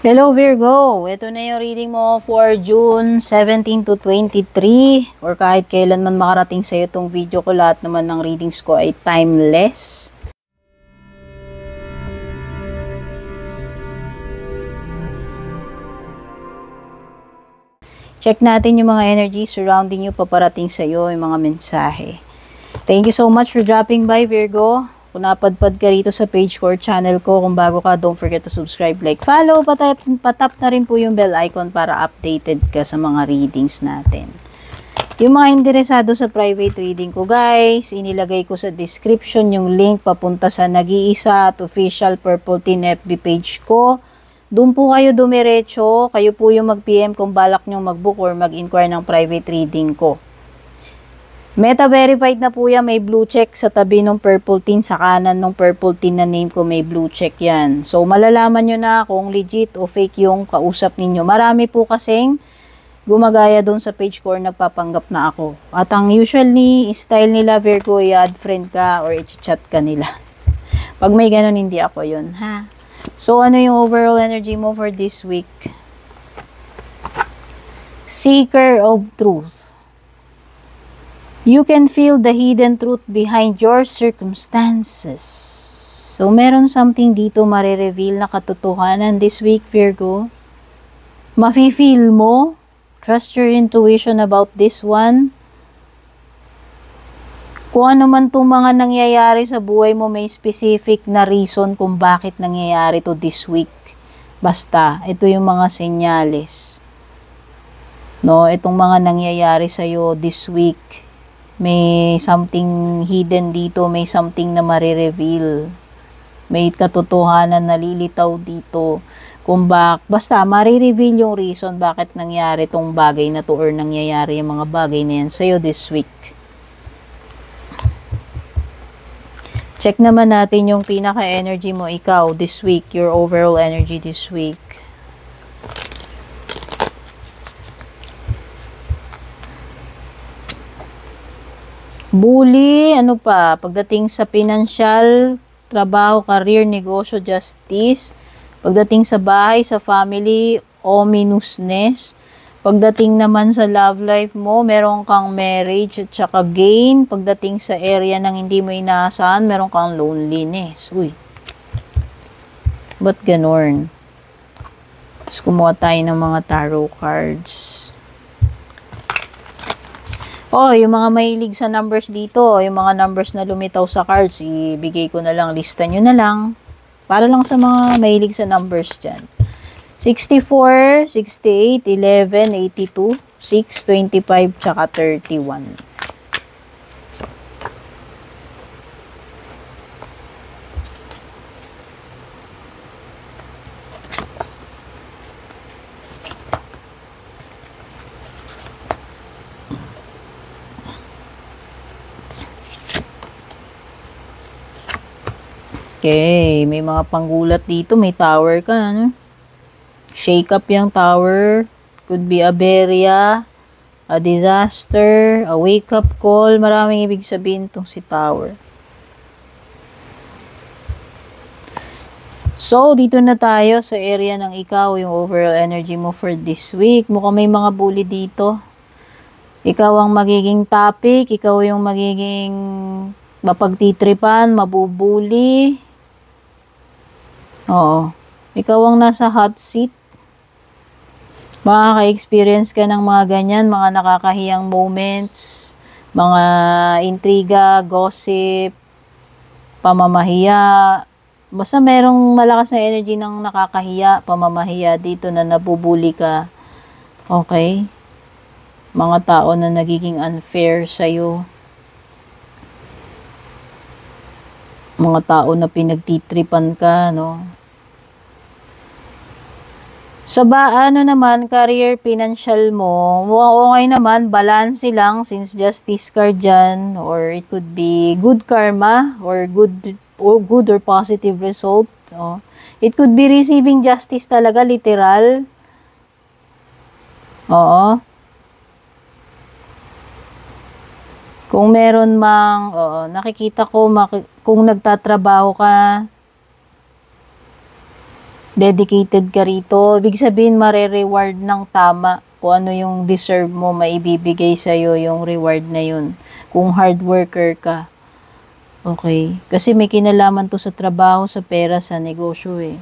Hello Virgo, ito na yung reading mo for June 17 to 23 or kahit kailan man makarating sa iyo itong video ko, lahat naman ng readings ko ay timeless. Check natin yung mga energy surrounding you, paparating sa iyo yung mga mensahe. Thank you so much for dropping by Virgo. Kung napadpad ka rito sa page ko or channel ko, kung bago ka, don't forget to subscribe, like, follow, patap na rin po yung bell icon para updated ka sa mga readings natin. Yung mga interesado sa private reading ko, guys, inilagay ko sa description yung link papunta sa Nag-iisa at official Purple Team FB page ko. Doon po kayo dumiretso, kayo po yung mag-PM kung balak nyo mag-book or mag-inquire ng private reading ko. Meta verified na po yan, may blue check sa tabi ng purple tin, sa kanan ng purple tin na name ko may blue check yan. So malalaman nyo na kung legit o fake yung kausap ninyo. Marami po kasing gumagaya doon sa page ko or nagpapanggap na ako. At ang usually style nila Virgo, i-add friend ka or i-chat ka nila. Pag may ganun, hindi ako yun, ha? So ano yung overall energy mo for this week? Seeker of truth. You can feel the hidden truth behind your circumstances. So, meron something dito marireveal na katotohanan this week, Virgo. Mafe-feel mo. Trust your intuition about this one. Kung ano man itong mga nangyayari sa buhay mo, may specific na reason kung bakit nangyayari to this week. Basta, ito yung mga senyales. No, itong mga nangyayari sa'yo this week. May something hidden dito, may something na marireveal. May katotohanan na lilitaw dito. Kung basta marireveal yung reason bakit nangyari tong bagay na to or nangyayari yung mga bagay na yan sa'yo this week. Check naman natin yung pinaka-energy mo, ikaw, this week, your overall energy this week. Bully, ano pa? Pagdating sa financial, trabaho, career, negosyo, justice. Pagdating sa bahay, sa family, ominousness. Pagdating naman sa love life mo, meron kang marriage at saka gain. Pagdating sa area ng hindi mo inaasahan, meron kang loneliness. Uy. Ba't ganorn? Tapos kumuha tayo ng mga tarot cards. Oh, yung mga mahilig sa numbers dito, yung mga numbers na lumitaw sa cards, ibigay ko na lang, lista nyo na lang. Para lang sa mga mahilig sa numbers dyan. 64, 68, 11, 82, 6, 25, tsaka 31. Okay, may mga panggulat dito. May tower ka, ano? Shake up yung tower. Could be a berya, a disaster, a wake-up call. Maraming ibig sabihin itong si tower. So, dito na tayo sa area ng ikaw, yung overall energy mo for this week. Mukhang may mga bully dito. Ikaw ang magiging topic. Ikaw yung magiging mapagtitripan, mabubuli. Oo. Ikaw ang nasa hot seat. Makaka-experience ka ng mga ganyan, mga nakakahiyang moments, mga intriga, gossip, pamamahiya. Basta merong malakas na energy ng nakakahiya, pamamahiya dito na nabubuli ka. Okay? Mga tao na nagiging unfair sa'yo. Mga tao na pinagtitripan ka, no? Sa ano naman, career, financial mo, okay naman, balance lang since justice card dyan, or it could be good karma, or good or positive result. Oh. It could be receiving justice talaga, literal. Oo. Kung meron mang, nakikita ko, kung nagtatrabaho ka, dedicated ka rito. Ibig sabihin, mare-reward ng tama. Kung ano yung deserve mo, maibibigay sa'yo yung reward na yun. Kung hard worker ka. Okay. Kasi may kinalaman to sa trabaho, sa pera, sa negosyo eh.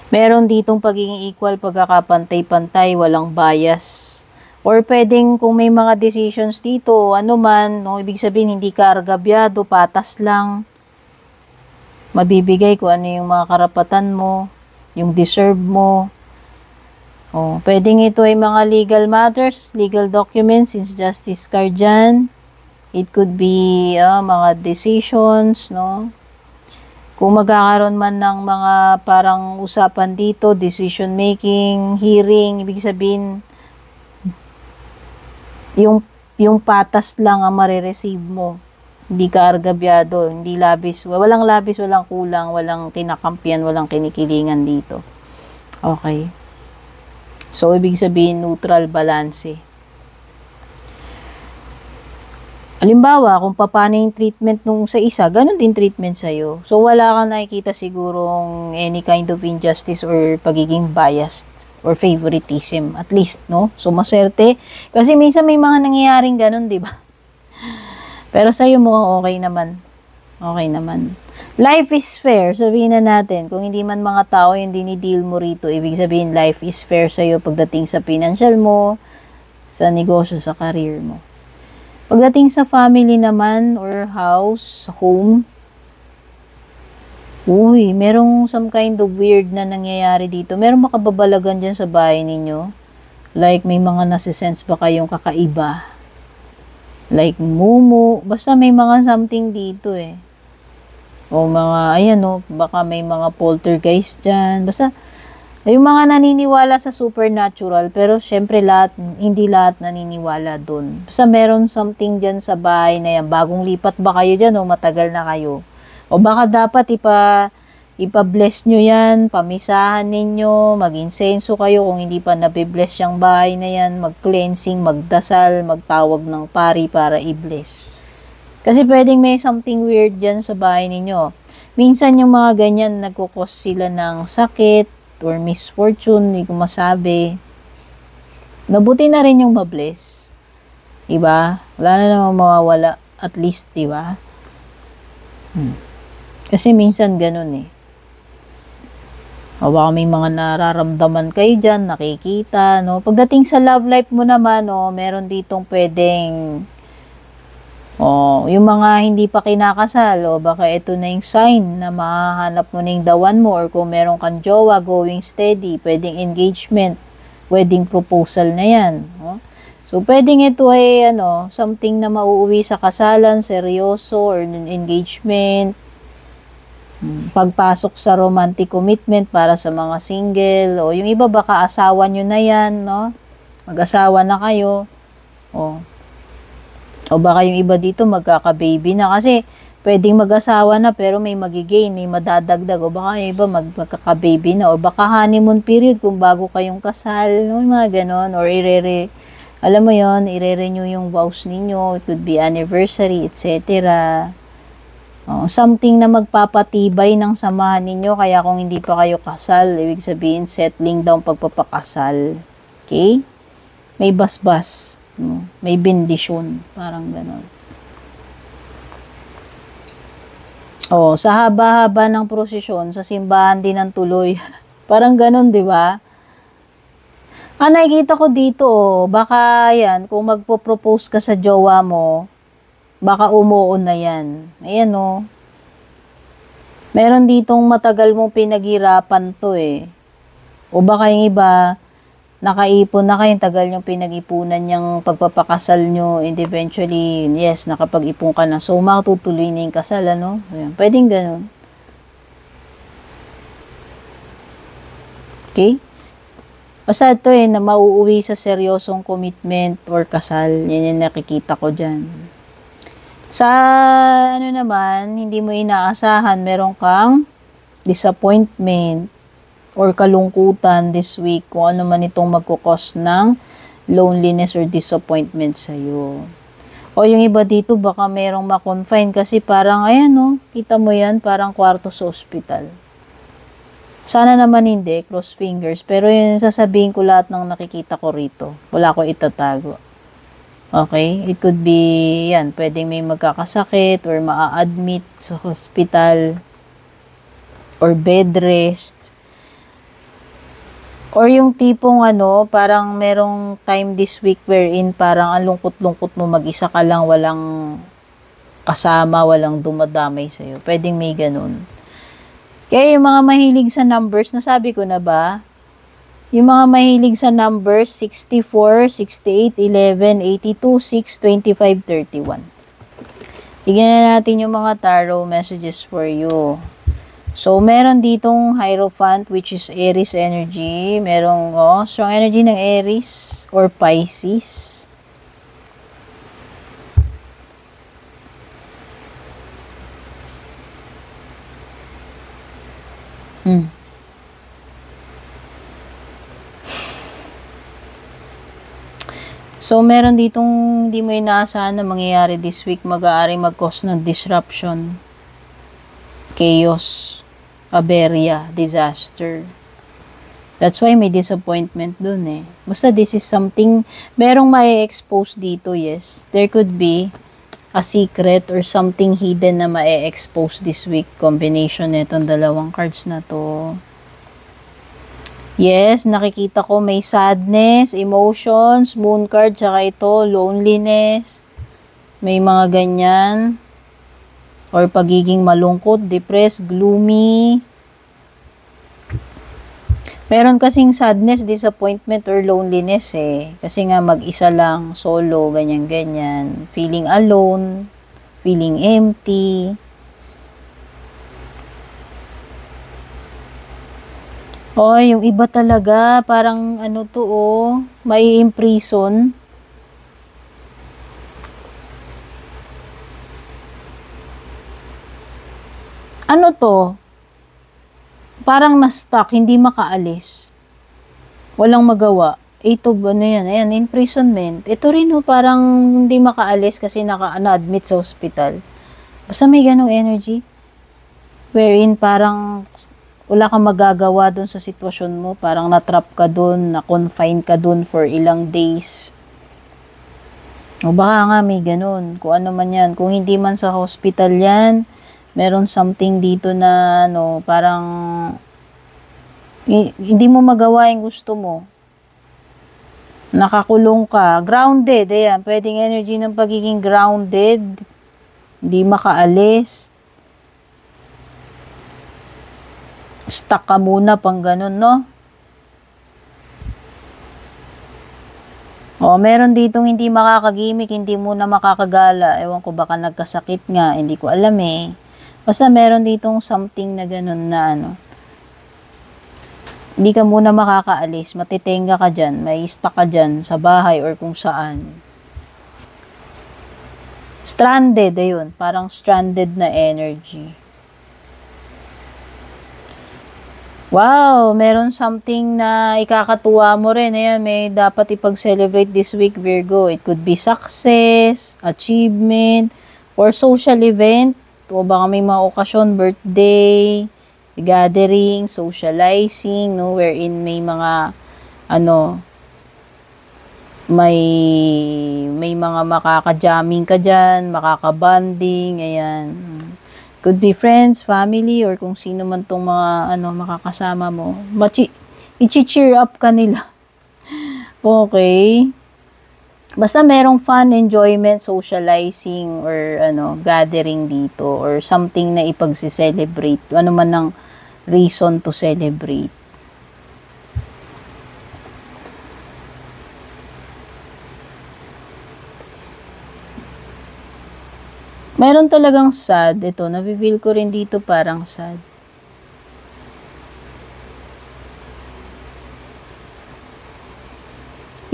Meron ditong pagiging equal, pagkakapantay-pantay, walang bias. Or pwedeng kung may mga decisions dito, ano man, no, ibig sabihin hindi ka argabyado, patas lang. Mabibigay kung ano yung mga karapatan mo, yung deserve mo. Oh, pwedeng ito ay mga legal matters, legal documents, since justice card dyan. It could be mga decisions, no? Kung magkakaroon man ng mga parang usapan dito, decision making, hearing, ibig sabihin, yung patas lang ang marireceive mo. Hindi ka argabyado, hindi labis, walang kulang, walang kinakampiyan, walang kinikilingan dito. Okay. So, ibig sabihin, neutral balance. Halimbawa, kung paano yung treatment nung sa isa, ganun din treatment sa'yo. So, wala kang nakikita sigurong any kind of injustice or pagiging biased or favoritism, at least, no? So, maswerte. Kasi minsan may mga nangyayaring ganun, di ba? Pero sa'yo mukhang okay naman. Okay naman. Life is fair, sabihin na natin. Kung hindi man mga tao yung dinideal mo rito, ibig sabihin life is fair sa'yo pagdating sa financial mo, sa negosyo, sa career mo. Pagdating sa family naman, or house, home, uy, merong some kind of weird na nangyayari dito. Merong makababalagan dyan sa bahay ninyo. Like, may mga nasisense ba kayong kakaiba? Like, mumu. Basta may mga something dito eh. O mga, ayan o, baka may mga poltergeist dyan. Basta, yung mga naniniwala sa supernatural, pero syempre hindi lahat naniniwala dun. Basta meron something dyan sa bahay na yan. Bagong lipat ba kayo dyan o matagal na kayo? O baka dapat ipa-bless nyo yan, pamisahan ninyo, mag-insenso kayo kung hindi pa nabibless yung bahay na yan, mag-cleansing, magdasal, magtawag ng pari para i-bless. Kasi pwedeng may something weird dyan sa bahay ninyo. Minsan yung mga ganyan, nagkukos sila ng sakit or misfortune, hindi ko masabi. Nabuti na rin yung mabless. Diba? Wala na namang mawawala. At least, diba? Kasi minsan ganun eh. O baka may mga nararamdaman kayo dyan, nakikita, no? Pagdating sa love life mo naman, no, meron ditong pwedeng yung mga hindi pa kinakasal, o baka ito na yung sign na mahahanap mo na yung the one mo, or kung meron kang jowa, going steady, pwedeng engagement, wedding proposal na yan. No? So, pwedeng ito ay something na mauuwi sa kasalan, seryoso, or engagement, pagpasok sa romantic commitment para sa mga single, o yung iba baka asawa nyo na yan, no? Mag-asawa na kayo, o baka yung iba dito magkaka-baby na kasi pwedeng mag-asawa na pero may magigain, may madadagdag. O baka yung iba magkaka-baby na. O baka honeymoon period kung bago kayong kasal. No? Mga ganon. Or alam mo yon, ire-renew yung vows ninyo. It could be anniversary, etc. Something na magpapatibay ng samahan ninyo. Kaya kung hindi pa kayo kasal, ibig sabihin settling down pagpapakasal. Okay? May basbas. May bendisyon, parang gano'n. Sa haba-haba ng prosesyon, sa simbahan din ng tuloy. Parang gano'n, di ba? Nakikita ko dito, baka yan, kung magpo-propose ka sa jowa mo, baka umuon na yan. Ayan, meron ditong matagal mong pinaghirapan to eh. O baka yung iba, nakaipon na kayo, tagal yung pinag-ipunan yung pagpapakasal nyo, and eventually, yes, nakapag-ipon ka na. So, matutuloy na yung kasal, ano? Ayan, pwedeng ganun. Okay? Basta ito na mauuwi sa seryosong commitment or kasal. Yan yung nakikita ko dyan. Sa, naman, hindi mo inaasahan, meron kang disappointment, or kalungkutan this week, kung ano man itong magkukos ng loneliness or disappointment sa'yo. O yung iba dito, baka merong makonfine kasi parang, ayan kita mo yan, parang kwarto sa ospital. Sana naman hindi, cross fingers. Pero yung sasabihin ko lahat ng nakikita ko rito. Wala ko itatago. Okay? It could be, yan, pwedeng may magkakasakit or maa-admit sa hospital or bed rest. Or yung tipong parang merong time this week wherein parang ang lungkot-lungkot mo mag-isa ka lang, walang kasama, walang dumadamay sa'yo. Pwedeng may ganun. Kaya yung mga mahilig sa numbers, nasabi ko na ba? Yung mga mahilig sa numbers, 64, 68, 11, 82, 6, 25, 31. Bigyan na natin yung mga tarot messages for you. So, meron ditong Hierophant, which is Aries energy. Merong strong energy ng Aries or Pisces. So, meron ditong hindi mo inaasahan na mangyayari this week. Mag-aari mag-cause ng disruption, chaos, aberya, disaster. That's why may disappointment dun eh. Basta this is something, merong ma-expose dito, yes. There could be a secret or something hidden na ma-expose this week. Combination netong dalawang cards na to. Yes, nakikita ko may sadness, emotions, moon card, tsaka ito, loneliness. May mga ganyan. Or pagiging malungkot, depressed, gloomy. Meron kasing sadness, disappointment, or loneliness eh. Kasi nga mag-isa lang, solo, ganyan-ganyan. Feeling alone, feeling empty. Yung iba talaga, parang may imprison. Ano to? Parang na-stuck, hindi makaalis. Walang magawa. Ito, ayan, imprisonment. Ito rin parang hindi makaalis kasi na-admit sa hospital. Basta may ganong energy. Wherein parang wala kang magagawa dun sa sitwasyon mo. Parang na-trap ka dun, na-confine ka dun for ilang days. O baka nga may ganun. Kung ano man yan. Kung hindi man sa hospital yan, meron something dito na parang hindi mo magawa yung gusto mo. Nakakulong ka. Grounded. Ayan. Pwedeng energy ng pagiging grounded. Hindi makaalis. Stuck ka muna pang ganun, no? Meron ditong hindi makakagimik, hindi muna makakagala. Ewan ko, baka nagkasakit nga. Hindi ko alam eh. Basta meron ditong something na ganun na hindi ka muna makakaalis. Matitenga ka dyan. May stuck ka dyan sa bahay or kung saan. Stranded, ayun. Parang stranded na energy. Wow, meron something na ikakatuwa mo rin. Ayan, may dapat ipag-celebrate this week, Virgo. It could be success, achievement, or social event. O baka may mga okasyon, birthday, gathering, socializing, no? Wherein may mga, may mga makaka-jamming ka dyan, makaka-bonding, ayan. Could be friends, family, or kung sino man tong mga makakasama mo. I-cheer up ka nila. Okay. Basta merong fun, enjoyment, socializing, or gathering dito, or something na ipagsi-celebrate. Ano man ang reason to celebrate. Meron talagang sad. Ito, nafe-feel ko rin dito parang sad.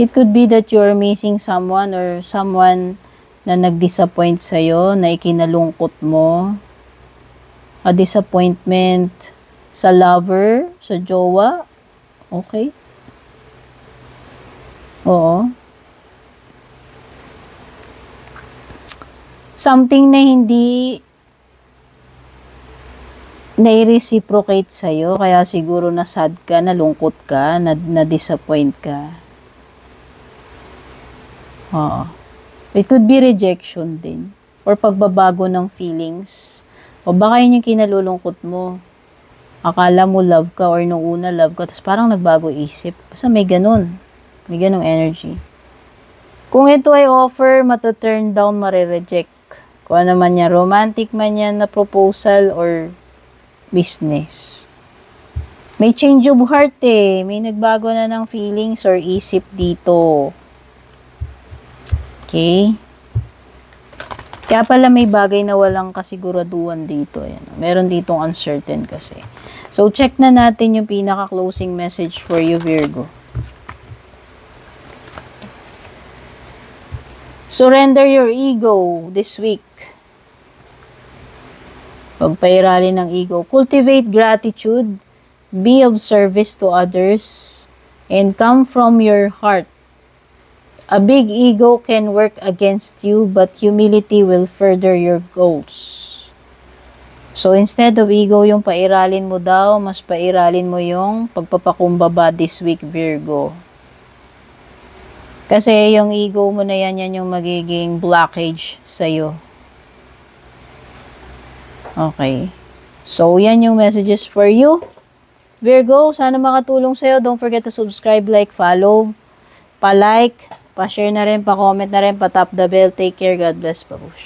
It could be that you're missing someone or someone na nag-disappoint sa'yo, na ikinalungkot mo. A disappointment sa lover, sa jowa. Okay? Oo. Something na hindi nai-reciprocate sa'yo, kaya siguro na-sad ka, nalungkot ka, na-disappoint ka. Oo. It could be rejection din. Or pagbabago ng feelings. O baka yun yung kinalulungkot mo. Akala mo love ka or nung una love ka, tapos parang nagbago isip. Basta may ganun. May ganung energy. Kung ito ay offer, mata-turn down, mare-reject. Kung ano man yan, romantic man yan na proposal or business. May change of heart eh. May nagbago na ng feelings or isip dito. Okay? Kaya pala may bagay na walang kasiguraduhan dito. Ayan. Meron ditong uncertain kasi. So, check na natin yung pinaka-closing message for you, Virgo. Surrender your ego this week. Pagpairali ng ego. Cultivate gratitude. Be of service to others. And come from your heart. A big ego can work against you, but humility will further your goals. So, instead of ego, yung pairalin mo daw, mas pairalin mo yung pagpapakumbaba this week, Virgo. Kasi yung ego mo na yan yung magiging blockage sa'yo. Okay. So, yan yung messages for you. Virgo, sana makatulong sa'yo. Don't forget to subscribe, like, follow, pa-like, pa-share na rin, pa-comment na rin, pa-tap the bell. Take care. God bless. Pa-push.